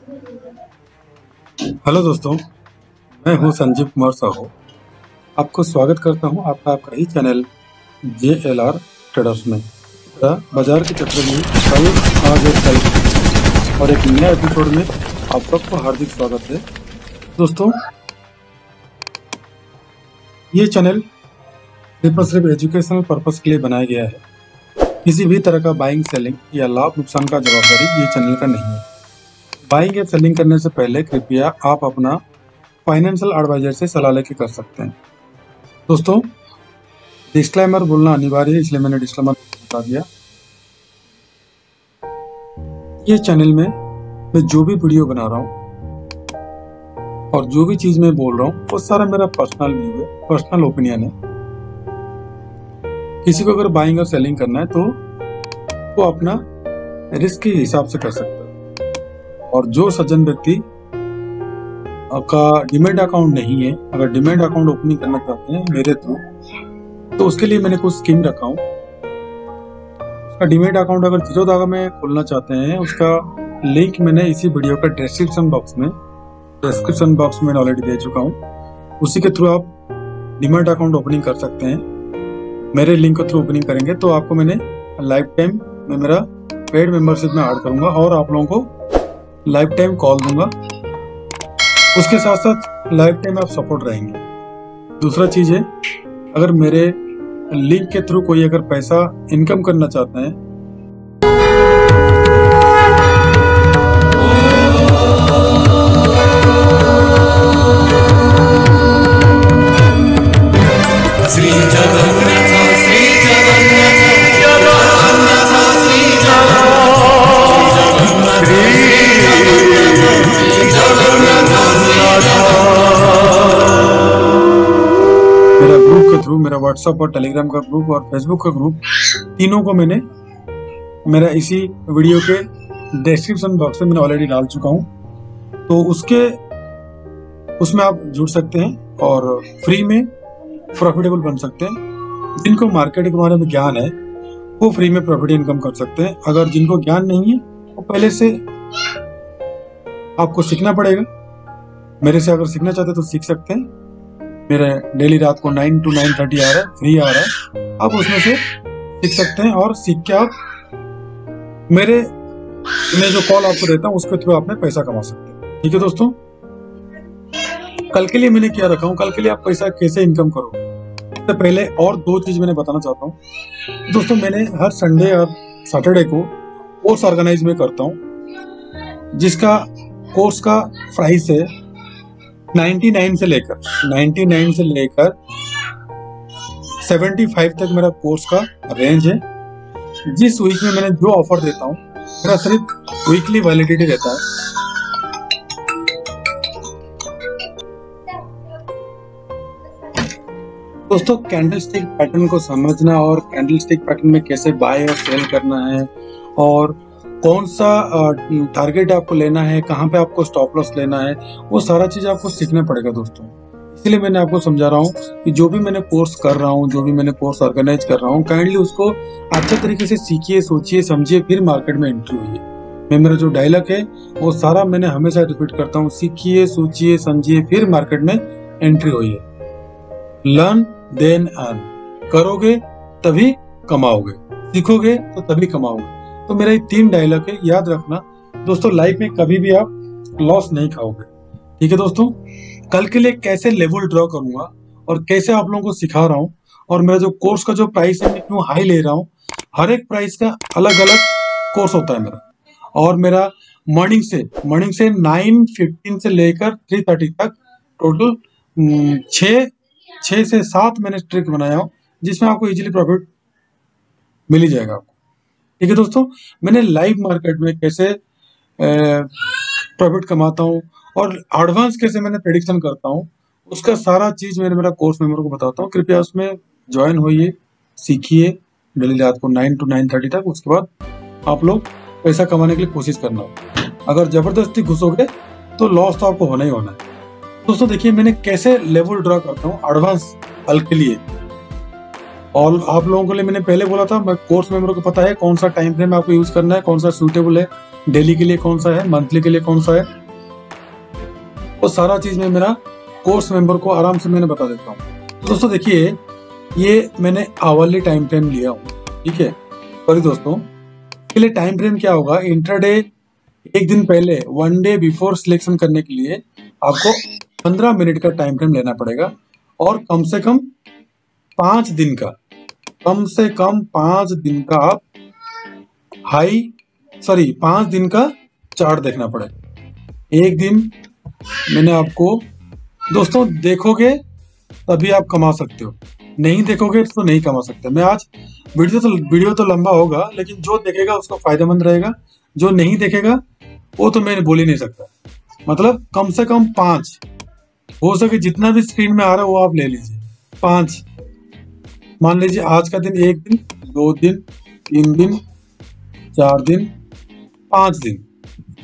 Hello दोस्तों, मैं हूं संजीव कुमार साहू। आपको स्वागत करता हूं आपका ही चैनल JLR ट्रेडर्स में। बाजार के चक्कर में कल आज और कल और एक नया एपिसोड में आप सबको हार्दिक स्वागत है। दोस्तों, ये चैनल सिर्फ एजुकेशनल पर्पस के लिए बनाया गया है। किसी भी तरह का बाइंग, सेलिंग या लाभ नुकसान का जवाबदारी ये चैनल का नहीं है। बाइंग या सेलिंग करने से पहले कृपया आप अपना फाइनेंशियल एडवाइजर से सलाह लेके कर सकते हैं। दोस्तों, डिस्क्लेमर बोलना अनिवार्य है, इसलिए मैंने डिस्क्लेमर बता दिया। ये चैनल में मैं जो भी वीडियो बना रहा हूँ और जो भी चीज मैं बोल रहा हूँ वो सारा मेरा पर्सनल व्यू है, पर्सनल ओपिनियन है। किसी को अगर बाइंग और सेलिंग करना है तो वो अपना रिस्क के हिसाब से कर सकता है। और जो सज्जन व्यक्ति का डीमैट अकाउंट नहीं है, अगर डीमैट अकाउंट ओपनिंग करना चाहते हैं मेरे थ्रू, तो उसके लिए मैंने कुछ स्कीम रखा हूँ। उसका डीमैट अकाउंट अगर 0 धागा में खोलना चाहते हैं, उसका लिंक मैंने इसी वीडियो का डिस्क्रिप्शन बॉक्स में ऑलरेडी दे चुका हूँ। उसी के थ्रू आप डीमैट अकाउंट ओपनिंग कर सकते हैं। मेरे लिंक के थ्रू ओपनिंग करेंगे तो आपको मैंने लाइफ टाइम में मेरा पेड मेंबरशिप में ऐड करूंगा और आप लोगों को लाइफ टाइम कॉल दूंगा। उसके साथ साथ लाइफ टाइम आप सपोर्ट रहेंगे। दूसरा चीज है, अगर मेरे लिंक के थ्रू कोई अगर पैसा इनकम करना चाहते हैं मेरा ग्रुप के थ्रू, मेरा व्हाट्सएप और टेलीग्राम का ग्रुप और फेसबुक का ग्रुप, तीनों को मैंने मेरा इसी वीडियो के डिस्क्रिप्शन बॉक्स में मैंने ऑलरेडी डाल चुका हूं। तो उसमें आप जुड़ सकते हैं और फ्री में प्रॉफिटेबल बन सकते हैं। जिनको मार्केट के बारे में ज्ञान है वो फ्री में प्रॉफिट इनकम कर सकते हैं। अगर जिनको ज्ञान नहीं है वो पहले से आपको सीखना पड़ेगा। मेरे से अगर सीखना चाहते हैं तो सीख सकते हैं। मेरा डेली रात को 9 to 9:30 आ रहा है, फ्री आ रहा है। आप उसमें से सीख सकते हैं और सीख के आप मैं जो कॉल आपको देता हूँ उसके थ्रू आप में पैसा कमा सकते हैं। ठीक है दोस्तों, कल के लिए मैंने क्या रखा हूँ, कल के लिए आप पैसा कैसे इनकम करोगे, उससे पहले और 2 चीज मैंने बताना चाहता हूँ। दोस्तों, मैंने हर संडे और सैटरडे को कोर्स ऑर्गेनाइज में करता हूँ, जिसका कोर्स का प्राइस है 99 से लेकर 75 तक मेरा कोर्स का रेंज है। जिस वीक में मैंने जो ऑफर देता हूँ मेरा सिर्फ वीकली वैलिडिटी रहता है। दोस्तों, कैंडलस्टिक पैटर्न को समझना और कैंडलस्टिक पैटर्न में कैसे बाय और सेल करना है और कौन सा टारगेट आपको लेना है, कहाँ पे आपको स्टॉप लॉस लेना है, वो सारा चीज आपको सीखना पड़ेगा दोस्तों। इसलिए मैंने आपको समझा रहा हूँ कि जो भी मैंने कोर्स कर रहा हूँ, जो भी मैंने कोर्स ऑर्गेनाइज कर रहा हूँ, काइंडली उसको अच्छे तरीके से सीखिए, सोचिए, समझिए, फिर मार्केट में एंट्री हुई। मेरा जो डायलॉग है वो सारा मैंने हमेशा रिपीट करता हूँ, सीखिए, सोचिए, समझिए, फिर मार्केट में एंट्री हुई है। लर्न देन अर्न, करोगे तभी कमाओगे, सीखोगे तो तभी कमाओगे। तो मेरा ये 3 डायलॉग है, याद रखना दोस्तों। लाइफ में कभी भी आप लॉस नहीं खाओगे। ठीक है दोस्तों, कल के लिए कैसे लेवल ड्रॉ करूंगा और कैसे आप लोगों को सिखा रहा हूँ और मेरा जो कोर्स का जो प्राइस है मैं क्यों हाई ले रहा हूँ, हर एक प्राइस का अलग अलग कोर्स होता है मेरा। और मेरा मॉर्निंग से 9:15 से लेकर 3:30 तक टोटल 6 से 7 मैंने ट्रिक बनाया हूँ, जिसमें आपको इजीली प्रॉफिट मिल ही जाएगा आपको। ठीक है दोस्तों, मैंने लाइव मार्केट में कैसे प्रॉफिट कमाता हूँ और एडवांस कैसे मैंने प्रेडिक्शन करता हूँ, उसका सारा चीज मैंने मेरा कोर्स मेंबर को बताता हूँ। कृपया उसमें ज्वाइन होइए, सीखिए डेली रात को 9 to 9:30 तक। उसके बाद आप लोग पैसा कमाने के लिए कोशिश करना। अगर जबरदस्ती घुसोगे तो लॉस तो आपको होना ही होना है। दोस्तों देखिए, मैंने कैसे लेवल ड्रा करता हूँ एडवांस कल के लिए। और आप लोगों के लिए मैंने पहले बोला था, मैं कोर्स मेंबरों को पता है कौन सा टाइम फ्रेम आपको यूज करना है, कौन सा सूटेबल है डेली के लिए कौन सा है, मंथली के लिए कौन सा है, वो सारा चीज मैं मेरा कोर्स मेंबर को आराम से मैंने बता देता हूँ। तो दोस्तों देखिए, ये मैंने आवरली टाइम फ्रेम लिया हूँ, ठीक है। सॉरी दोस्तों, के लिए टाइम फ्रेम क्या होगा, इंटरडे एक दिन पहले, 1 डे बिफोर सिलेक्शन करने के लिए आपको 15 मिनट का टाइम फ्रेम लेना पड़ेगा, और कम से कम 5 दिन का, कम से कम 5 दिन का आप 5 दिन का चार्ट देखना पड़ेगा। एक दिन मैंने आपको, दोस्तों देखोगे तभी आप कमा सकते हो, नहीं देखोगे तो नहीं कमा सकते। मैं आज वीडियो तो लंबा होगा, लेकिन जो देखेगा उसको फायदेमंद रहेगा, जो नहीं देखेगा वो तो मैं बोल ही नहीं सकता। मतलब कम से कम 5, हो सके जितना भी स्क्रीन में आ रहा है वो आप ले लीजिए। 5 मान लीजिए, आज का दिन 1 दिन, 2 दिन, 3 दिन, 4 दिन, 5 दिन,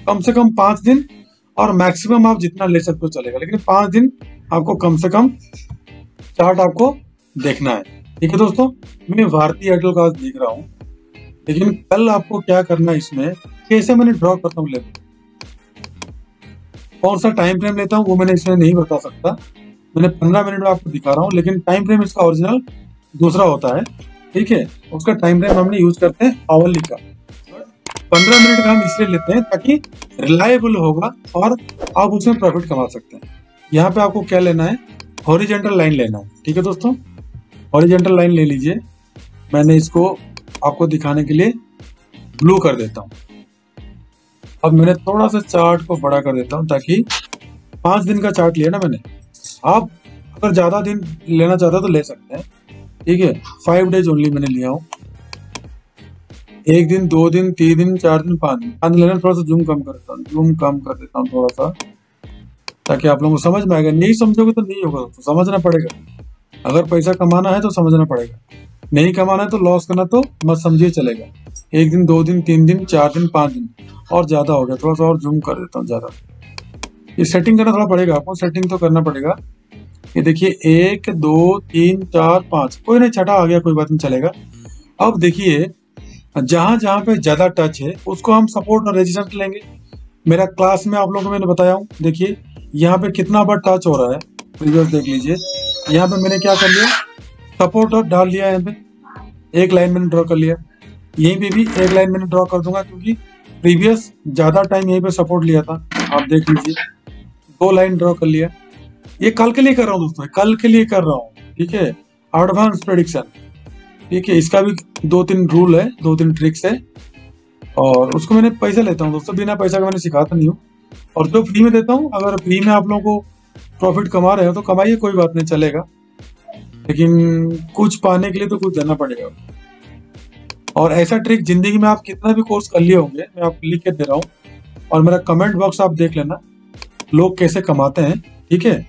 कम से कम 5 दिन, और मैक्सिमम आप जितना ले सकते हो चलेगा, लेकिन 5 दिन आपको कम से कम चार्ट आपको देखना है, ठीक है दोस्तों। मैं भारतीय एयरटेल का आज देख रहा हूँ, लेकिन कल आपको क्या करना है, इसमें कैसे मैंने ड्रॉ करता हूँ लेवल, कौन सा टाइम फ्रेम लेता हूँ वो मैंने इसमें नहीं बता सकता। मैंने 15 मिनट में आपको दिखा रहा हूँ, लेकिन टाइम फ्रेम इसका ओरिजिनल दूसरा होता है, ठीक है। उसका टाइम फ्रेम हमने यूज करते हैं आवरली का। 15 मिनट का हम इसलिए लेते हैं ताकि रिलायबल होगा और आप उसमें प्रॉफिट कमा सकते हैं। यहाँ पे आपको क्या लेना है, हॉरिजॉन्टल लाइन लेना है, ठीक है दोस्तों। हॉरिजॉन्टल लाइन ले लीजिए, मैंने इसको आपको दिखाने के लिए ब्लू कर देता हूँ। अब मैंने थोड़ा सा चार्ट को बड़ा कर देता हूँ, ताकि 5 दिन का चार्ट लिया ना मैंने, आप अगर ज्यादा दिन लेना चाहते हो तो ले सकते हैं, ठीक है। 5 डेज ओनली मैंने लिया हूँ, 1 दिन, 2 दिन, 3 दिन, 4 दिन, 5 दिन। 5 दिन लेना, थोड़ा सा जूम कम कर देता हूँ, जूम कम कर देता हूँ थोड़ा सा, ताकि आप लोगों को समझ में आएगा। नहीं समझोगे तो नहीं होगा, तो समझना पड़ेगा। अगर पैसा कमाना है तो समझना पड़ेगा, नहीं कमाना है तो लॉस करना तो मत समझिए, चलेगा। 1 दिन, 2 दिन, 3 दिन, 4 दिन, 5 दिन, और ज्यादा हो गया, थोड़ा सा और जूम कर देता हूँ ज्यादा। ये सेटिंग करना थोड़ा पड़ेगा आपको, सेटिंग तो करना पड़ेगा। ये देखिए 1 2 3 4 5, कोई नहीं, छठा आ गया, कोई बात नहीं, चलेगा। अब देखिए, जहां जहां पे ज्यादा टच है उसको हम सपोर्ट और रेजिस्टेंस लेंगे। मेरा क्लास में आप लोगों को मैंने बताया हूँ, देखिए यहाँ पे कितना बार टच हो रहा है, प्रीवियस देख लीजिए। यहाँ पे मैंने क्या कर लिया, सपोर्ट और डाल लिया, यहाँ पे एक लाइन मैंने ड्रॉ कर लिया, यहीं पे भी एक लाइन मैंने ड्रॉ कर दूंगा, क्योंकि प्रीवियस ज्यादा टाइम यहीं पे सपोर्ट लिया था, आप देख लीजिए। 2 लाइन ड्रॉ कर लिया, ये कल के लिए कर रहा हूँ दोस्तों, कल के लिए कर रहा हूँ, ठीक है। एडवांस प्रेडिक्शन, ठीक है, इसका भी 2-3 रूल है, 2-3 ट्रिक्स है, और उसको मैंने पैसे लेता हूँ दोस्तों, बिना पैसा का मैंने सिखाता नहीं हूँ, और जो फ्री में देता हूँ, अगर फ्री में आप लोगों को प्रॉफिट कमा रहे हो तो कमाइए, कोई बात नहीं, चलेगा। लेकिन कुछ पाने के लिए तो कुछ देना पड़ेगा। और ऐसा ट्रिक जिंदगी में आप कितना भी कोर्स कर लिए होंगे, मैं आपको लिख के दे रहा हूँ, और मेरा कमेंट बॉक्स आप देख लेना, लोग कैसे कमाते हैं, ठीक है।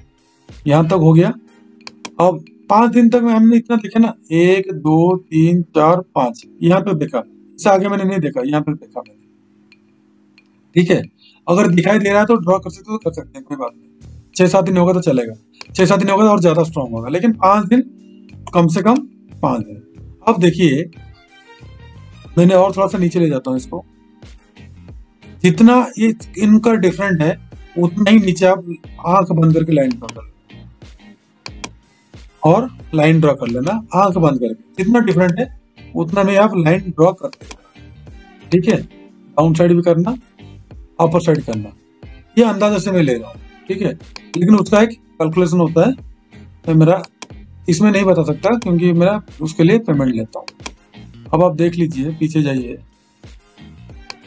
यहाँ तक हो गया। अब 5 दिन तक में हमने इतना देखा ना, 1 2 3 4 5, यहाँ पे देखा, इससे आगे मैंने नहीं देखा, यहाँ पे देखा मैंने, ठीक है। अगर दिखाई दे रहा है तो ड्रॉ कर सकते हो, तो कर सकते हैं, कोई बात नहीं। 6-7 दिन होगा तो चलेगा, 6-7 दिन होगा तो और ज्यादा स्ट्रॉन्ग होगा, लेकिन 5 दिन, कम से कम 5 दिन। अब देखिए, मैंने और थोड़ा सा नीचे ले जाता हूँ इसको, जितना ये इनका डिफरेंट है उतना ही नीचे आप आंख बंद करके लाइन ड्रॉ कर, और लाइन ड्रॉ कर लेना आंख बंद करके, जितना डिफरेंट है उतना में आप लाइन ड्रॉ करते, ठीक है। डाउन साइड भी करना, अपर साइड करना, ये अंदाजा से मैं ले रहा हूँ, ठीक है। लेकिन उसका एक कैलकुलेशन होता है, तो मेरा इसमें नहीं बता सकता, क्योंकि मेरा उसके लिए पेमेंट लेता हूँ। अब आप देख लीजिए, पीछे जाइए,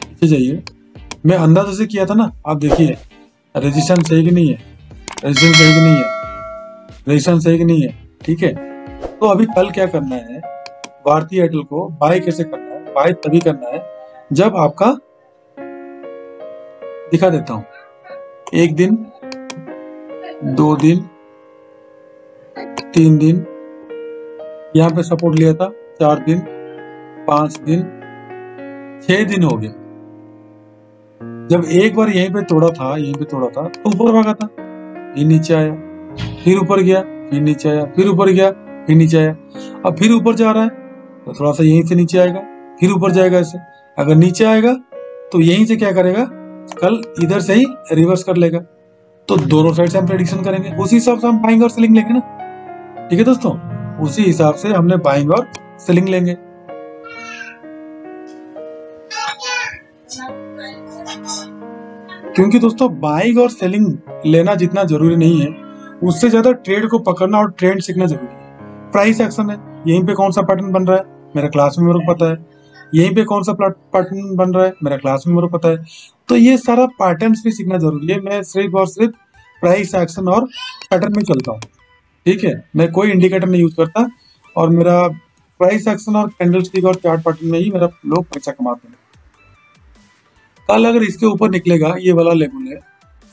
पीछे जाइए, मैं अंदाजा से किया था ना, आप देखिए रेजिस्टेंस सही कि नहीं है, रेजिस्टेंस सही कि नहीं है, रेजिस्टेंस सही कि नहीं है, ठीक है। तो अभी कल क्या करना है, भारतीय एयरटेल को बाय कैसे करना है, बाय तभी करना है जब आपका, दिखा देता हूं, 1 दिन, 2 दिन, 3 दिन, यहाँ पे सपोर्ट लिया था, 4 दिन, 5 दिन, 6 दिन हो गया। जब एक बार यहीं पे तोड़ा था, यहीं पे तोड़ा था, तो ऊपर भागा था, फिर नीचे आया, फिर ऊपर गया, फिर नीचे आया, फिर ऊपर गया, फिर नीचे आया। अब फिर ऊपर जा रहा है तो थोड़ा सा यहीं से नीचे आएगा, फिर ऊपर जाएगा ऐसे। अगर नीचे आएगा तो यहीं से क्या करेगा, कल इधर से ही रिवर्स कर लेगा। तो दोनों साइड से हम प्रेडिक्शन करेंगे, उसी हिसाब से हम बाइंग और सेलिंग लेंगे ना। ठीक है दोस्तों, उसी हिसाब से हमने बाइंग और सेलिंग लेंगे। क्योंकि दोस्तों बाइंग और सेलिंग लेना जितना जरूरी नहीं है, उससे ज्यादा ट्रेड को पकड़ना और ट्रेंड सीखना जरूरी है। प्राइस एक्शन है, यहीं पे कौन सा पैटर्न बन रहा है मेरा क्लास में मेरे को पता है, यहीं पे कौन सा पैटर्न बन रहा है मेरा क्लास में मेरे को पता है। तो ये सारा पैटर्न्स भी सीखना जरूरी है। मैं सिर्फ और सिर्फ प्राइस एक्शन और पैटर्न में चलता हूँ। ठीक है, मैं कोई इंडिकेटर नहीं यूज करता, और मेरा प्राइस एक्शन और कैंडलस्टिक और चार्ट पैटर्न में ही मेरा लोग पैसा कमाते हैं। कल अगर इसके ऊपर निकलेगा, ये वाला लेवल है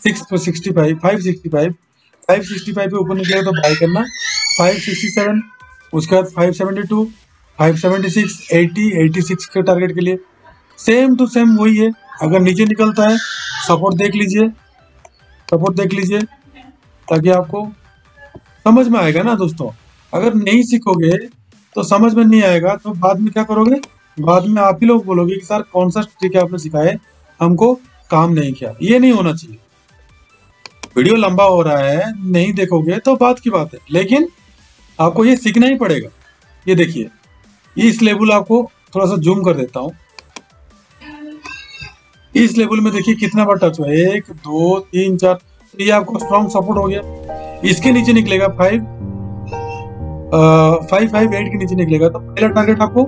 665, 565 पे ऊपर निकलेगा तो बाय करना। 567, उसके बाद 572, 576, 80, 86 के टारगेट के लिए सेम टू सेम वही है। अगर नीचे निकलता है सपोर्ट देख लीजिए, ताकि आपको समझ में आएगा ना दोस्तों। अगर नहीं सीखोगे तो समझ में नहीं आएगा, तो बाद में क्या करोगे, बाद में आप ही लोग बोलोगे कि सर कौन सा ट्रिक आपने सिखाए, हमको काम नहीं किया। ये नहीं होना चाहिए। वीडियो लंबा हो रहा है, नहीं देखोगे तो बात की बात है, लेकिन आपको ये सीखना ही पड़ेगा। ये देखिए, इस लेवल आपको थोड़ा सा जूम कर देता हूँ। इस लेवल में देखिए कितना बार टच हुआ है, 1 2 3 4, ये आपको स्ट्रॉन्ग सपोर्ट हो गया। इसके नीचे निकलेगा 558 के नीचे निकलेगा तो पहला टारगेट आपको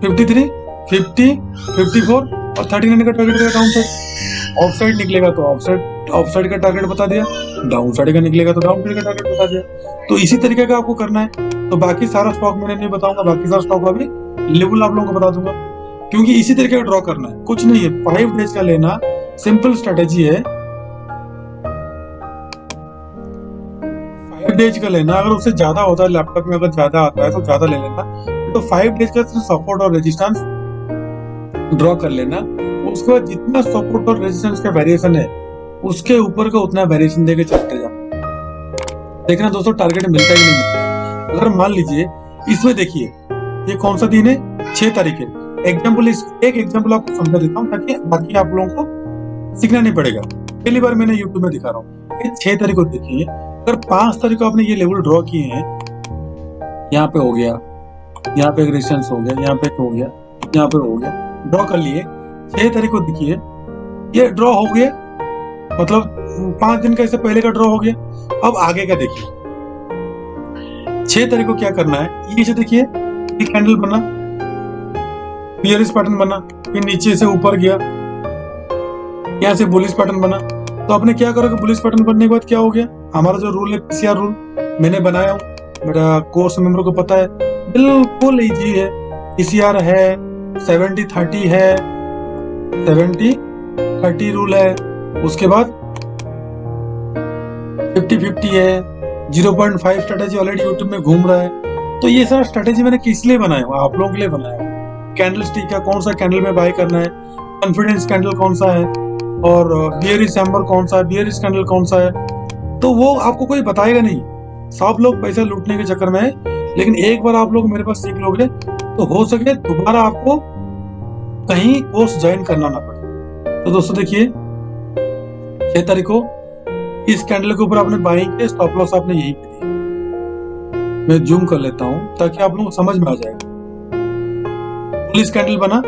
53, 50, 54 और 39 का टारगेट देगा। डाउन साइड ऑफ साइड निकलेगा तो ऑफ साइड का टारगेट बता दिया, डाउन साइड का निकलेगा तो डाउन साइड का टारगेट बता दिया। तो इसी तरीके का आपको करना है। तो बाकी सारा स्टॉक मैंने नहीं बताऊंगा, बाकी सारा स्टॉक अभी लेवल आप लोगों को बता दूंगा, क्योंकि इसी तरीके का ड्रॉ करना है, कुछ नहीं है। 5 डेज का लेना सिंपल स्ट्रेटेजी है। 5 डेज का लेना, अगर उससे ज्यादा होता है लैपटॉप में, अगर ज्यादा आता है तो ज्यादा ले लेना। तो 5 डेज का सिर्फ सपोर्ट और रेजिस्टेंस ड्रॉ कर लेना। उसके बाद जितना सपोर्ट और रेजिस्टेंस का वेरिएशन है, उसके ऊपर का उतना वेरिएशन देके चलते जाओ। देखना दोस्तों टारगेट मिलता ही नहीं मिलता। अगर मान लीजिए इसमें देखिए, ये कौन सा दिन है, 6 तारीख है। एग्जाम्पल, एक एग्जाम्पल आपको समझा देता हूँ ताकि बाकी आप लोगों को सीखना नहीं पड़ेगा। पहली बार मैंने यूट्यूब में दिखा रहा हूँ। 6 तारीख को देखिए, अगर 5 तारीख को आपने ये लेवल ड्रॉ किए हैं, यहाँ पे हो गया, यहाँ पे एक रेजिस्टेंस हो गया, यहाँ पे हो गया, यहाँ पे हो गया, ड्रॉ कर लिए। 6 तारीख को देखिए ये ड्रॉ हो गया, मतलब 5 दिन का इससे पहले का ड्रॉ हो गया। अब आगे का देखिए, 6 तारीख को क्या करना है, ये देखिए ये कैंडल बना, बियरिश पैटर्न बना, फिर नीचे से ऊपर गया, यहाँ से बुलिश पैटर्न बना। तो आपने क्या करोगे, बुलिश पैटर्न बनने के बाद क्या हो गया, हमारा जो रूल है पीसीआर रूल मैंने बनाया हूँ, मेरा कोर्स मेंबर को पता है, बिल्कुल इजी है। पीसीआर है, 70-30 है, 70-30 रूल है, उसके बाद 50-50 है, 0.5 स्ट्रेटेजी ऑलरेडी यूट्यूब में घूम रहा है। तो ये सारा स्ट्रेटेजी मैंने किस लिए बनाया हुआ, आप लोगों के लिए बनाया। कैंडल स्टिक का कौन सा कैंडल में बाय करना है, कॉन्फिडेंस कैंडल कौन सा है, और बियरिश एम्बर कौन सा है, बियरिश कैंडल कौन सा है, तो वो आपको कोई बताएगा नहीं। सब लोग पैसा लूटने के चक्कर में है, लेकिन एक बार आप लोग मेरे पास सीख लोगे तो हो सके दोबारा आपको कहीं कोर्स ज्वाइन करना ना पड़े। तो दोस्तों देखिए, 6 तारीख को इस कैंडल के ऊपर आपने बाइंग किया, स्टॉप लॉस आपने यही पे दिया। मैं जूम कर लेता हूं ताकि आप लोगों को समझ में आ जाएगा। बुलिश कैंडल बना,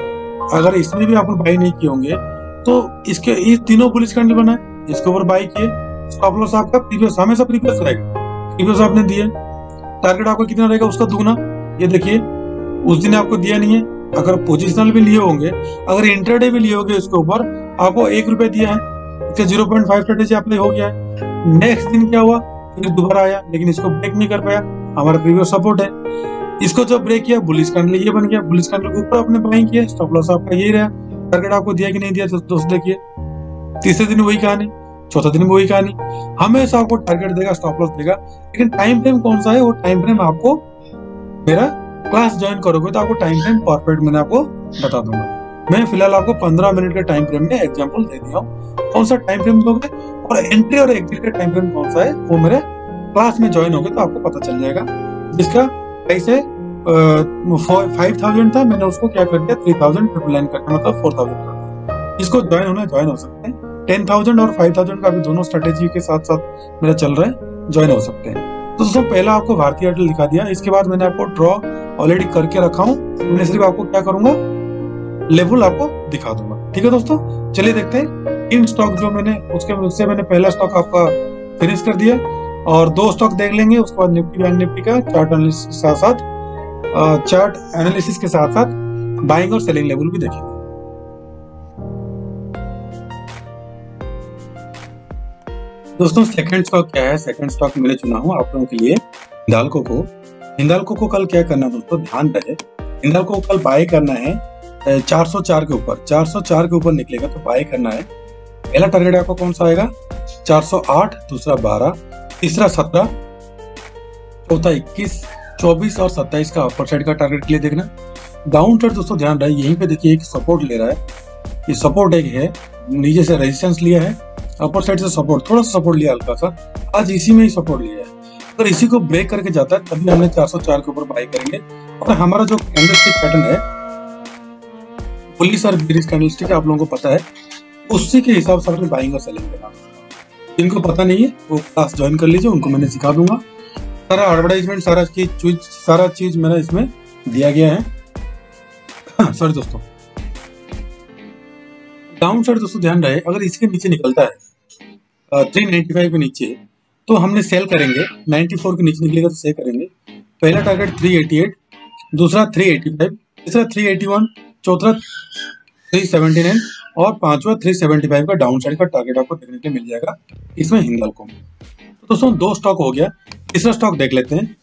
अगर इसमें भी आपने बाई नहीं किए होंगे तो इसके इस तीनों बुलिश कैंडल बना, इसके ऊपर बाई किए, स्टॉप लॉस आपका प्रीवियस, हमेशा प्रीवियस रहेगा। प्रीवियस आपने दिए, टारगेट आपका कितना रहेगा उसका दुगना। ये देखिए उस दिन आपको दिया नहीं है, अगर पोजिशनल भी लिए होंगे, अगर इंट्राडे भी लिए होंगे, इसके ऊपर आपको 1 रुपया दिया है, इसका 0.5 स्ट्रेटेजी अप्लाई हो गया है। नेक्स्ट दिन क्या हुआ, फिर दोबारा आया, लेकिन इसको ब्रेक नहीं कर पाया, हमारा प्रीवियस सपोर्ट है। इसको जब ब्रेक किया, बुलिश कैंडल ये बन गया, बुलिश कैंडल के ऊपर आपने बाइंग किया, स्टॉप लॉस आपका यही रहा। टारगेट आपको दिया कि नहीं दिया, दोस्त देखिए, तीसरे दिन वही कहानी, चौथा दिन वही कहानी। हमेशा आपको टारगेट देगा, स्टॉप लॉस देगा, लेकिन टाइम फ्रेम कौन सा है, वो टाइम फ्रेम आपको, मेरा क्लास ज्वाइन करोगे तो आपको टाइम फ्रेम परफेक्ट मैंने आपको बता दूंगा। मैं फिलहाल आपको 15 मिनट के टाइम फ्रेम में एग्जांपल दे दिया हूँ, कौन सा टाइम फ्रेम दोगे और एंट्री और एग्जिट का टाइम फ्रेम कौन सा है, वो मेरे क्लास में ज्वाइन होगे तो आपको पता चल जाएगा। जिसका प्राइस है 5000 था, मैंने उसको क्या कर दिया 3000 ट्रिपल लाइन करके, मतलब 4000 कर दिया। इसको ज्वाइन होना ज्वाइन हो सकते हैं। 10,000 और 5,000 का भी दोनों स्ट्रेटेजी के साथ साथ मेरा चल रहा है, ज्वाइन हो सकते हैं। तो दोस्तों पहला आपको भारतीय एयरटेल दिखा दिया, इसके बाद मैंने आपको ड्रॉ ऑलरेडी करके रखा हूँ, मैं सिर्फ आपको क्या करूंगा, लेवल आपको दिखा दूंगा। ठीक है दोस्तों, चलिए देखते हैं। 3 स्टॉक जो मैंने उससे मैंने पहला स्टॉक आपका फिनिश कर दिया और 2 स्टॉक देख लेंगे, उसके बाद निफ्टी बैंक निफ्टी का चार्ट एनालिसिस के साथ साथ बाइंग और सेलिंग लेवल भी देखेंगे। दोस्तों सेकंड स्टॉक क्या है, सेकंड स्टॉक मैंने चुना हूं आप लोगों के लिए हिंडाल्को को कल क्या करना है दोस्तों, ध्यान रहे, हिंडाल्को को कल बाय करना है 404 के ऊपर, 404 के ऊपर निकलेगा तो बाय करना है। पहला टारगेट आपका कौन सा आएगा, 408, दूसरा 12, तीसरा 17, चौथा 21, 24 और 27 का अपर साइड का टारगेट के लिए देखना। डाउन साइड दोस्तों ध्यान रहे, यहीं पे देखिए एक सपोर्ट ले रहा है, ये सपोर्ट एक है, नीचे से रेजिस्टेंस लिया है, अपर साइड से सपोर्ट, थोड़ा सा सपोर्ट लिया हल्का सा, आज इसी में ही सपोर्ट लिया है। अगर इसी को ब्रेक करके जाता है तभी हमने 404 के ऊपर बाय करेंगे। और हमारा जो कैंडलस्टिक पैटर्न है, बुलिश और बेरिश कैंडलस्टिक आप लोगों को पता है, उसी के हिसाब से अपने बाइंग और सेलिंग करना। जिनको पता नहीं है वो क्लास ज्वाइन कर लीजिए, उनको मैंने सिखा दूंगा। सारा एडवर्टाइजमेंट, सारा चीज मेरा इसमें दिया गया है। सॉरी दोस्तों, डाउन साइड दोस्तों ध्यान रहे, अगर इसके नीचे निकलता है 395 के नीचे तो हमने सेल करेंगे, 94 के नीचे निकलेगा तो सेल करेंगे। पहला टारगेट 388, दूसरा 385, तीसरा 381, चौथा 379 और पांचवा 375 का डाउन साइड का टारगेट आपको देखने के लिए मिल जाएगा इसमें हिंडाल्को में। तो दोस्तों 2 स्टॉक हो गया, तीसरा स्टॉक देख लेते हैं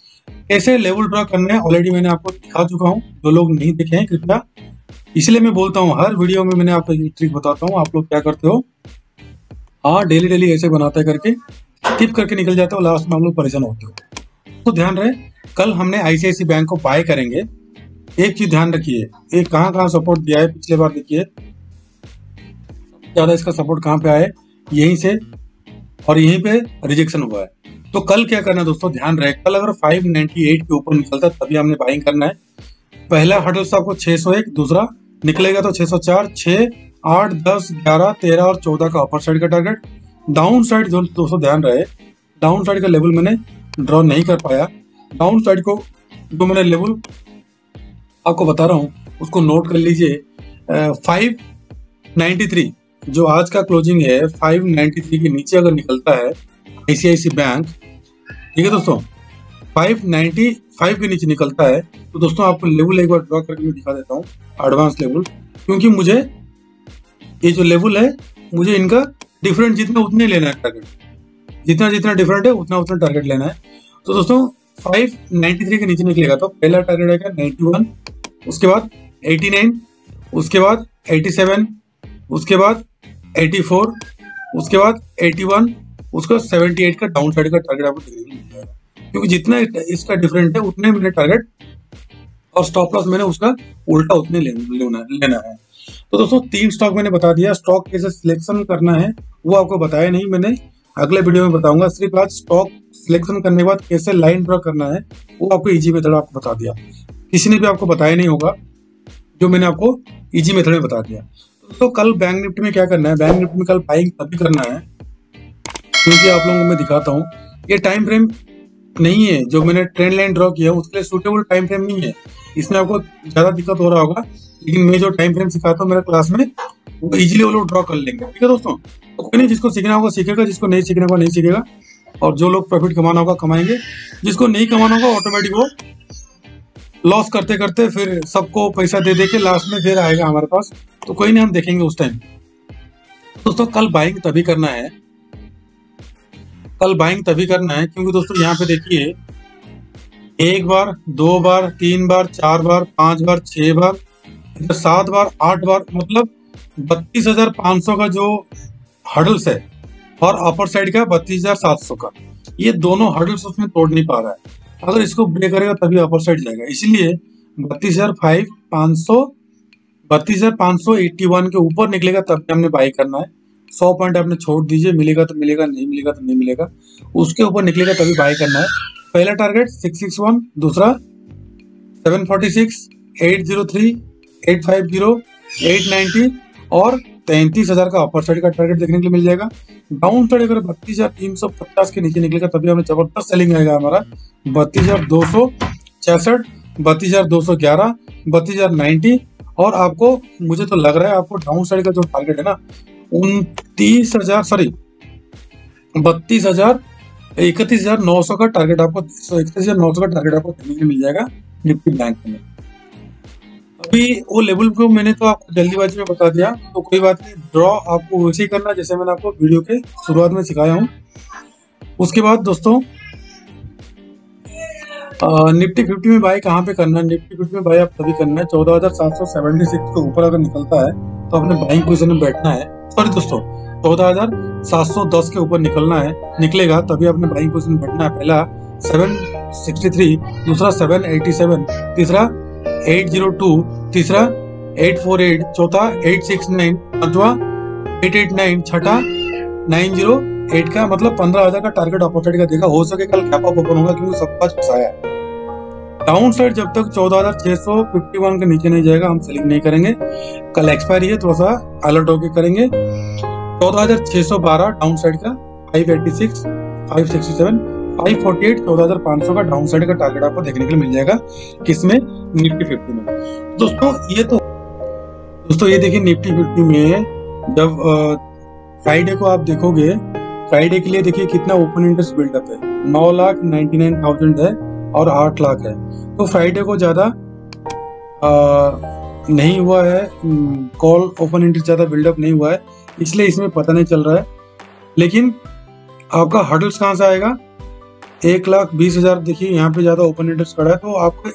कैसे लेवल ड्रॉ करना है। ऑलरेडी मैंने आपको दिखा चुका हूँ, जो लोग नहीं देखे हैं कृपया, इसलिए मैं बोलता हूँ हर वीडियो में मैंने आपको एक ट्रिक बताता हूँ, आप लोग क्या करते हो, हाँ डेली ऐसे बनाते करके स्किप करके निकल जाते हो, लास्ट में आप लोग परेशान होते हो। तो ध्यान रहे, कल हमने आईसीआईसी बैंक को बाय करेंगे। एक चीज ध्यान रखिए, एक कहाँ सपोर्ट दिया है, पिछले बार देखिए ज्यादा इसका सपोर्ट कहाँ पे आया है, यहीं से, और यहीं पे रिजेक्शन हुआ है। तो कल क्या करना है दोस्तों, ध्यान रहे, कल अगर 598 के ऊपर निकलता है तभी हमने बाइंग करना है। पहला हर्डल से आपको 601, दूसरा निकलेगा तो 604, 6, 8, 10, 11, 13 और 14 का अपर साइड का टारगेट। डाउन साइड दोस्तों ध्यान रहे, डाउन साइड का लेवल मैंने ड्रॉ नहीं कर पाया। डाउन साइड को जो मैंने लेवल आपको बता रहा हूँ उसको नोट कर लीजिए। 593 जो आज का क्लोजिंग है, 593 के नीचे अगर निकलता है आईसीआईसी बैंक, ठीक है दोस्तों, 595 के नीचे निकलता है तो दोस्तों आपको लेवल एक बार ड्रॉ करके मैं दिखा देता हूँ, एडवांस लेवल, क्योंकि मुझे ये जो लेवल है, मुझे इनका डिफरेंट जितना उतने लेना है टारगेट, जितना डिफरेंट है उतना टारगेट लेना है। तो दोस्तों 593 के नीचे निकलेगा तो पहला टारगेट आएगा 91, उसके बाद 89, उसके बाद 87, उसके बाद 84, उसके बाद 81, उसका 78 का डाउन साइड का टारगेट आपको देखने को मिल जाएगा, क्योंकि जितना इसका डिफरेंट है उतने मैंने टारगेट और स्टॉप लॉस मैंने उसका उल्टा उतने लेना है। तो दोस्तों 3 स्टॉक मैंने बता दिया, स्टॉक कैसे सिलेक्शन करना है वो आपको बताया नहीं मैंने, अगले वीडियो में बताऊंगा। सिर्फ आज स्टॉक सिलेक्शन करने के बाद कैसे लाइन ड्रॉ करना है वो आपको इजी मेथड आपको बता दिया, किसी ने भी आपको बताया नहीं होगा, जो मैंने आपको इजी मेथड में बता दिया। तो कल बैंक निफ्टी में क्या करना है, बैंक निफ्टी में कल बाइंग तभी करना है क्योंकि आप लोगों को मैं दिखाता हूँ, ये टाइम फ्रेम नहीं है जो मैंने ट्रेंड लाइन ड्रॉ किया उसके लिए सूटेबल टाइम फ्रेम नहीं है, इसमें आपको ज्यादा दिक्कत हो रहा होगा, लेकिन मैं जो टाइम फ्रेम सिखाता हूँ मेरे क्लास में वो इजीली वो लोग ड्रॉ कर लेंगे। ठीक है दोस्तों, तो कोई नहीं, जिसको सीखना होगा सीखेगा, जिसको नहीं सीखना होगा नहीं सीखेगा, और जो लोग प्रॉफिट कमाना होगा कमाएंगे, जिसको नहीं कमाना होगा ऑटोमेटिक वो लॉस करते करते फिर सबको पैसा दे के लास्ट में फिर आएगा हमारे पास, तो कोई नहीं, हम देखेंगे उस टाइम। दोस्तों कल बाइंग तभी करना है, कल बाइंग तभी करना है क्योंकि दोस्तों यहाँ पे देखिए 1 बार 2 बार 3 बार 4 बार 5 बार 6 बार 7 बार 8 बार, मतलब 32,500 का जो हर्डल्स है और अपर साइड का 32,700 का, ये दोनों हर्डल्स उसमें तोड़ नहीं पा रहा है। अगर इसको ब्रेक करेगा तभी अपर साइड जाएगा, इसलिए 32,581 के ऊपर निकलेगा तब हमने बाई करना है। 100 पॉइंट आपने छोड़ दीजिए, मिलेगा तो मिलेगा, नहीं मिलेगा तो नहीं मिलेगा, उसके ऊपर निकलेगा तभी बाई करना है। पहला टारगेट 661, दूसरा 746, 803, 850, 890 और 33,000 का अपर साइड का टारगेट देखने के लिए मिल जाएगा। डाउन साइड अगर 32,350 के नीचे निकलेगा तभी हमें जबरदस्त सेलिंग आएगा हमारा 32,266, 32,211, 32,090 और आपको मुझे तो लग रहा है आपको डाउन साइड का जो टारगेट है ना 31,900 का टारगेट आपको 31,900 का टारगेट आपको देखने के लिए मिल जाएगा निफ्टी बैंक में। अभी वो लेवल को मैंने तो आपको जल्दीबाजी में बता दिया, तो कोई बात नहीं, ड्रॉ आपको वैसे ही करना जैसे मैंने आपको वीडियो के शुरुआत में सिखाया हूँ। उसके बाद दोस्तों निफ्टी 50 में बाय कहाँ पे करना है? निफ्टी 50 में बाय आप तभी करना है 14,776 के ऊपर अगर निकलता है तो अपने बाइंग पोजीशन में बैठना है। सॉरी दोस्तों, 14,710 के ऊपर निकलेगा तभी अपने बाइंग पोजीशन में बैठना है। पहला 763, दूसरा 787, तीसरा 802, तीसरा 848, चौथा 869, पांचवा 889, छठा 908 का मतलब 15,000 का टारगेट अपॉर्चुनिटी का देगा। हो सके कल कैप अप ओपन होगा क्योंकि सब कुछ फंसाया है। डाउन साइड जब तक 14,651 के नीचे नहीं जाएगा हम सेलिंग नहीं करेंगे। कल एक्सपायरी है, थोड़ा सा अलर्ट होकर करेंगे। 14,612 डाउन साइड का, 586, 567, 548, 14,500 का डाउन साइड का टारगेट आपको देखने के लिए मिल जाएगा। किसमें? निफ्टी 50 में। दोस्तों ये देखिए निफ्टी 50 में जब फ्राइडे को आप देखोगे, फ्राइडे के लिए देखिए कितना ओपन इंटरेस्ट बिल्डअप है, 9,99,000 है और 8 लाख है। तो फ्राइडे को ज्यादा नहीं हुआ है, कॉल ओपन इंटरेस्ट ज्यादा बिल्डअप नहीं हुआ है, इसलिए इसमें पता नहीं चल रहा है। लेकिन आपका हर्डल्स कहाँ से आएगा? 1,20,000 देखिए यहाँ पे ज्यादा ओपन इंटरेस्ट खड़ा है, तो आपके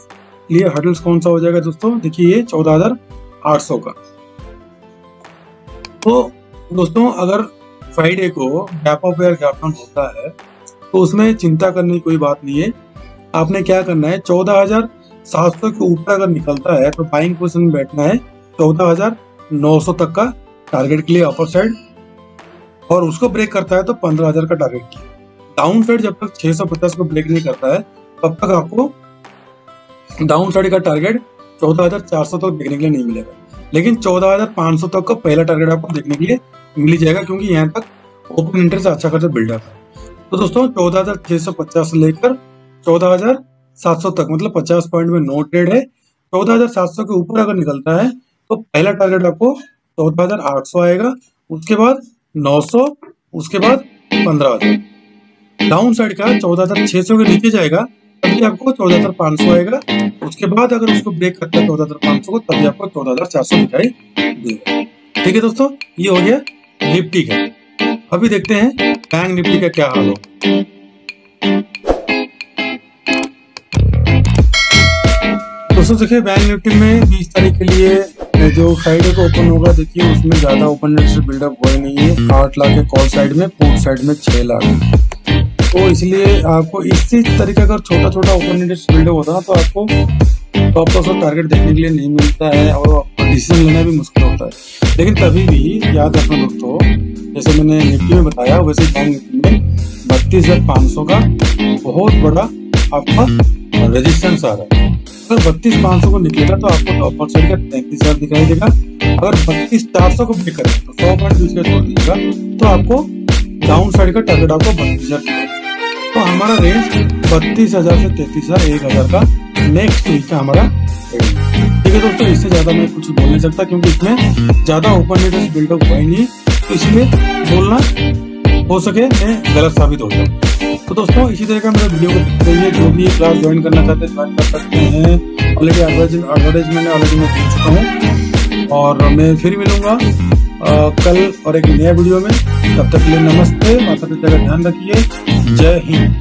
लिए हर्डल्स कौन सा हो जाएगा दोस्तों? देखिए ये 14,800 का। तो दोस्तों अगर फ्राइडे को गैप अप या गैप डाउन होता है तो उसमें चिंता करने की कोई बात नहीं है। आपने क्या करना है, 14,700 के ऊपर अगर निकलता है तो बाइंग पोजीशन में बैठना है 14,900 तक का टारगेट के लिए अपर साइड, और उसको ब्रेक करता है तो 15,000 का टारगेट के लिए। डाउन साइड जब तक 650 को ब्रेक नहीं करता है तब तक आपको डाउन साइड का टारगेट 14,400 तक देखने के लिए नहीं मिलेगा। लेकिन 14,500 तक का पहला टारगेट आपको देखने के लिए मिल जाएगा क्योंकि यहाँ तक ओपन इंटरेस्ट अच्छा खासा बिल्डअप है। तो दोस्तों 14,650 से लेकर 14,700 तक मतलब 50 पॉइंट में नो ट्रेड है। 14,700 के ऊपर अगर निकलता है तो पहला टारगेट आपको 14,800 आएगा, उसके बाद 900, उसके बाद 15,000। डाउन साइड का 14,600 के नीचे जाएगा तभी आपको 14,500 आएगा, उसके बाद अगर उसको ब्रेक करता है 14,500 को तभी आपको 14,400 दिखाई देगा। ठीक है दोस्तों, ये हो गया निफ्टी का। अभी देखते हैं बैंक निफ्टी का क्या हाल हो। दोस्तों देखिए बैंक निफ्टी में 20 तारीख के लिए जो फ्राइडे को ओपन होगा, देखिए उसमें ज्यादा ओपन इंटरेस्ट बिल्डअप हुआ नहीं है। 8 लाख है कॉल साइड में, पुट साइड में 6 लाख। तो इसलिए आपको इसी तरीके का छोटा छोटा ओपन इंटरेस्ट बिल्डअप होता है तो आपको टॉप लॉस और टारगेट देखने के लिए नहीं मिलता है और डिसीजन लेना भी मुश्किल होता है। लेकिन तभी भी याद रखना दोस्तों, जैसे मैंने निफ्टी में बताया वैसे बैंक निफ्टी में 32,500 का बहुत बड़ा आपका रेजिस्टेंस आ रहा है। अगर 32,500 को निकलेगा तो आपको टॉप साइड का 33,000 दिखाई देगा। अगर 32,400 को ब्रेक करेगा तो 100 पॉइंट बीच का छोड़ दीजिएगा तो आपको डाउन साइड का टारगेट आपको 32,000 दिखाई। तो हमारा रेंज 32,000 से 33,000, 1,000 का नेक्स्ट वीक का हमारा रेंज। ठीक है दोस्तों, इससे ज्यादा मैं कुछ बोल नहीं सकता क्योंकि इसमें ज्यादा ओपन इंटरेस्ट बिल्डअप हुआ ही नहीं, तो इसलिए बोलना हो सके मैं गलत साबित हो जाऊँ। तो दोस्तों इसी तरह का मेरा वीडियो को देखते रहिए। जो भी क्लास ज्वाइन करना चाहते हैं ज्वाइन कर सकते हैं। ऑलरेडी एडवर्टाइजमेंट ऑलरेडी मैं दे चुका हूँ और मैं फिर मिलूंगा कल और एक नया वीडियो में। तब तक के लिए नमस्ते, माता पिता का ध्यान रखिए। जय हिंद।